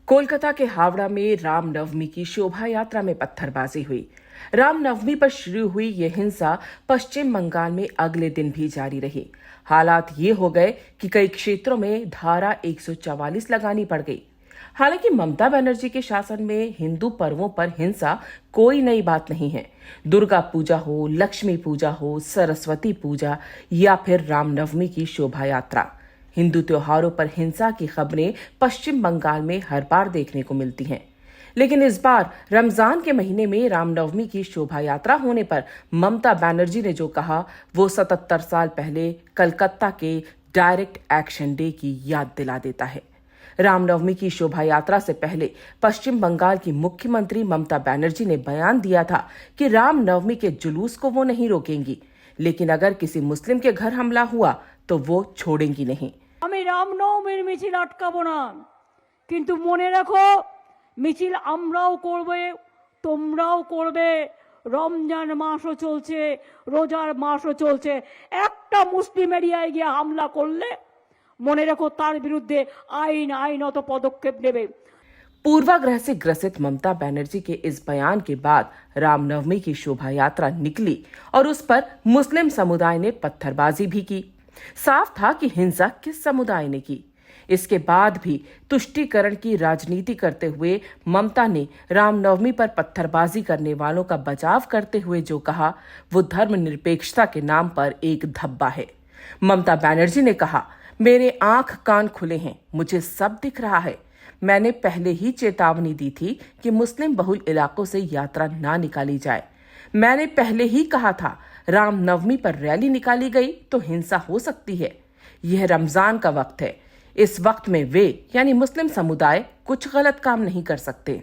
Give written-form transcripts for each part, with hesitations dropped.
कोलकाता के हावड़ा में रामनवमी की शोभा यात्रा में पत्थरबाजी हुई। रामनवमी पर शुरू हुई यह हिंसा पश्चिम बंगाल में अगले दिन भी जारी रही। हालात ये हो गए कि कई क्षेत्रों में धारा 144 लगानी पड़ गई। हालांकि ममता बनर्जी के शासन में हिंदू पर्वों पर हिंसा कोई नई बात नहीं है। दुर्गा पूजा हो, लक्ष्मी पूजा हो, सरस्वती पूजा या फिर रामनवमी की शोभा यात्रा, हिंदू त्योहारों पर हिंसा की खबरें पश्चिम बंगाल में हर बार देखने को मिलती हैं। लेकिन इस बार रमजान के महीने में रामनवमी की शोभा यात्रा होने पर ममता बनर्जी ने जो कहा वो 77 साल पहले कलकत्ता के डायरेक्ट एक्शन डे की याद दिला देता है। रामनवमी की शोभा यात्रा से पहले पश्चिम बंगाल की मुख्यमंत्री ममता बनर्जी ने बयान दिया था कि रामनवमी के जुलूस को वो नहीं रोकेंगी, लेकिन अगर किसी मुस्लिम के घर हमला हुआ तो वो छोड़ेंगी नहीं। আমি রামনবমীর মিছিল আটকাবো না, কিন্তু মনে রাখো মিছিল আমরাও করবে, তোমরাও করবে। রমজান মাসও চলছে, রোজার মাসও চলছে। একটা মুসলিম এরিয়ায় গিয়ে হামলা করলে মনে রাখো তার বিরুদ্ধে আইনত পদক্ষেপ নেবে। पूर्वाग्रह से ग्रसित ममता बनर्जी के इस बयान के बाद रामनवमी की शोभा यात्रा निकली और उस पर मुस्लिम समुदाय ने पत्थरबाजी भी की। साफ था कि हिंसा किस समुदाय ने की। इसके बाद भी तुष्टीकरण की राजनीति करते हुए ममता ने रामनवमी पर पत्थरबाजी करने वालों का बचाव करते हुए जो कहा वो धर्मनिरपेक्षता के नाम पर एक धब्बा है। ममता बनर्जी ने कहा, मेरे आंख कान खुले हैं, मुझे सब दिख रहा है। मैंने पहले ही चेतावनी दी थी कि मुस्लिम बहुल इलाकों से यात्रा ना निकाली जाए। मैंने पहले ही कहा था रामनवमी पर रैली निकाली गई तो हिंसा हो सकती है। यह रमजान का वक्त है, इस वक्त में वे यानी मुस्लिम समुदाय कुछ गलत काम नहीं कर सकते।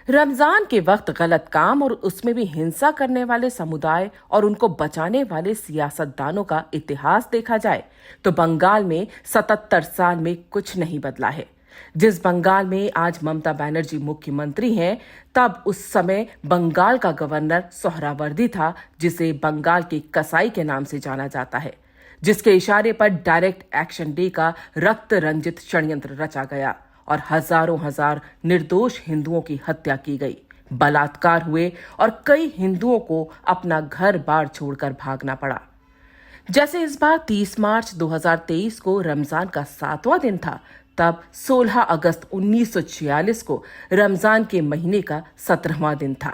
रमजान के वक्त गलत काम और उसमें भी हिंसा करने वाले समुदाय और उनको बचाने वाले सियासतदानों का इतिहास देखा जाए तो बंगाल में 77 साल में कुछ नहीं बदला है। जिस बंगाल में आज ममता बनर्जी मुख्यमंत्री हैं, तब उस समय बंगाल का गवर्नर सोहरावर्दी था, जिसे बंगाल के कसाई के नाम से जाना जाता है, जिसके इशारे पर डायरेक्ट एक्शन डे का रक्त रंजित षड्यंत्र रचा गया और हजार निर्दोष हिंदुओं की हत्या की गई, बलात्कार हुए और कई हिंदुओं को अपना घर बार छोड़कर भागना पड़ा। जैसे इस बार 30 मार्च 2023 को रमजान का 7वां दिन था, तब 16 अगस्त 1946 को रमजान के महीने का 17वां दिन था।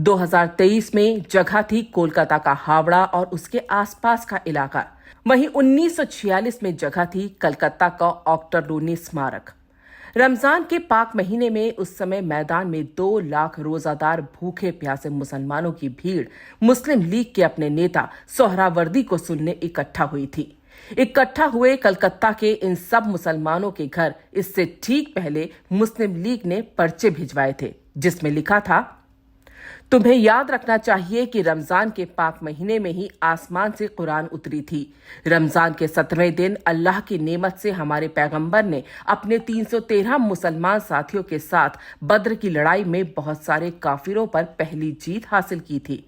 2023 में जगह थी कोलकाता का हावड़ा और उसके आसपास का इलाका। वहीं 1946 में जगह थी कलकत्ता का ऑक्टरलोनी स्मारक। रमजान के पाक महीने में उस समय मैदान में 2 लाख रोजादार भूखे प्यासे मुसलमानों की भीड़ मुस्लिम लीग के अपने नेता सोहरावर्दी को सुनने इकट्ठा हुई थी। इकट्ठा हुए कलकत्ता के इन सब मुसलमानों के घर इससे ठीक पहले मुस्लिम लीग ने पर्चे भिजवाए थे, जिसमें लिखा था, तुम्हें याद रखना चाहिए कि रमजान के पाक महीने में ही आसमान से कुरान उतरी थी। रमजान के 17वें दिन अल्लाह की नेमत से हमारे पैगंबर ने अपने 313 मुसलमान साथियों के साथ बद्र की लड़ाई में बहुत सारे काफिरों पर पहली जीत हासिल की थी।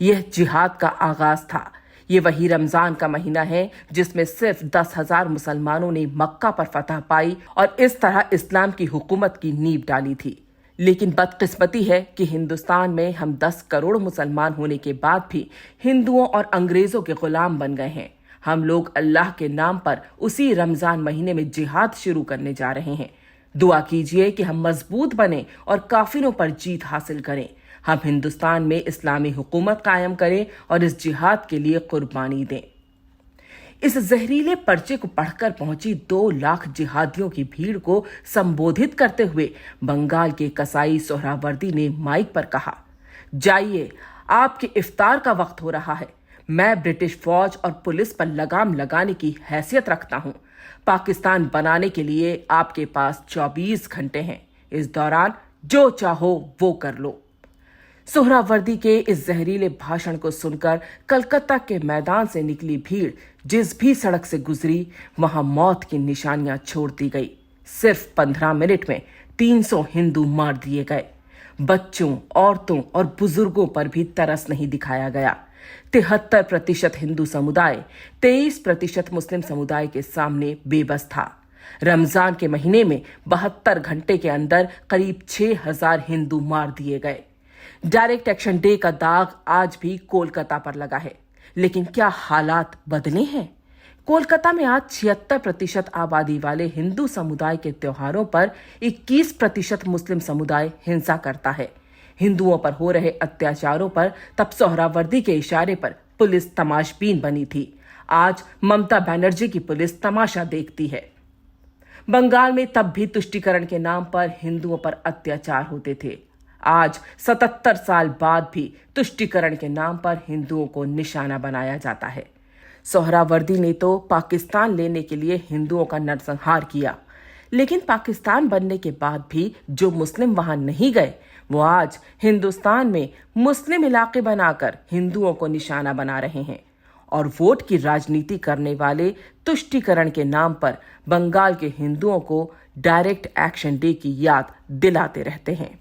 यह जिहाद का आगाज था। ये वही रमजान का महीना है जिसमें सिर्फ 10,000 मुसलमानों ने मक्का पर फतह पाई और इस तरह इस्लाम की हुकूमत की नींव डाली थी। लेकिन बदकिस्मती है कि हिंदुस्तान में हम 10 करोड़ मुसलमान होने के बाद भी हिंदुओं और अंग्रेजों के गुलाम बन गए हैं। हम लोग अल्लाह के नाम पर उसी रमजान महीने में जिहाद शुरू करने जा रहे हैं। दुआ कीजिए कि हम मजबूत बने और काफिरों पर जीत हासिल करें। हम हिंदुस्तान में इस्लामी हुकूमत कायम करें और इस जिहाद के लिए कुर्बानी दें। इस जहरीले पर्चे को पढ़कर पहुंची 2 लाख जिहादियों की भीड़ को संबोधित करते हुए बंगाल के कसाई सोहरावर्दी ने माइक पर कहा, जाइए, आपके इफ्तार का वक्त हो रहा है। मैं ब्रिटिश फौज और पुलिस पर लगाम लगाने की हैसियत रखता हूं। पाकिस्तान बनाने के लिए आपके पास 24 घंटे हैं। इस दौरान जो चाहो वो कर लो। सोहरावर्दी के इस जहरीले भाषण को सुनकर कलकत्ता के मैदान से निकली भीड़ जिस भी सड़क से गुजरी वहां मौत की निशानियां छोड़ दी गई। सिर्फ 15 मिनट में 300 हिंदू मार दिए गए। बच्चों, औरतों और बुजुर्गों पर भी तरस नहीं दिखाया गया। 73% हिंदू समुदाय, 23% मुस्लिम समुदाय के सामने बेबस था। रमजान के महीने में 72 घंटे के अंदर करीब 6000 हिंदू मार दिए गए। डायरेक्ट एक्शन डे का दाग आज भी कोलकाता पर लगा है, लेकिन क्या हालात बदले हैं? कोलकाता में आज 76% आबादी वाले हिंदू समुदाय के त्योहारों पर 21% मुस्लिम समुदाय हिंसा करता है। हिंदुओं पर हो रहे अत्याचारों पर तब सोहरावर्दी के इशारे पर पुलिस तमाशबीन बनी थी। आज ममता बनर्जी की पुलिस तमाशा देखती है। बंगाल में तब भी तुष्टीकरण के नाम पर हिंदुओं पर अत्याचार होते थे। आज 77 साल बाद भी तुष्टीकरण के नाम पर हिंदुओं को निशाना बनाया जाता है। सोहरावर्दी ने तो पाकिस्तान लेने के लिए हिंदुओं का नरसंहार किया, लेकिन पाकिस्तान बनने के बाद भी जो मुस्लिम वहां नहीं गए, वो आज हिंदुस्तान में मुस्लिम इलाके बनाकर हिंदुओं को निशाना बना रहे हैं और वोट की राजनीति करने वाले तुष्टीकरण के नाम पर बंगाल के हिंदुओं को डायरेक्ट एक्शन डे की याद दिलाते रहते हैं।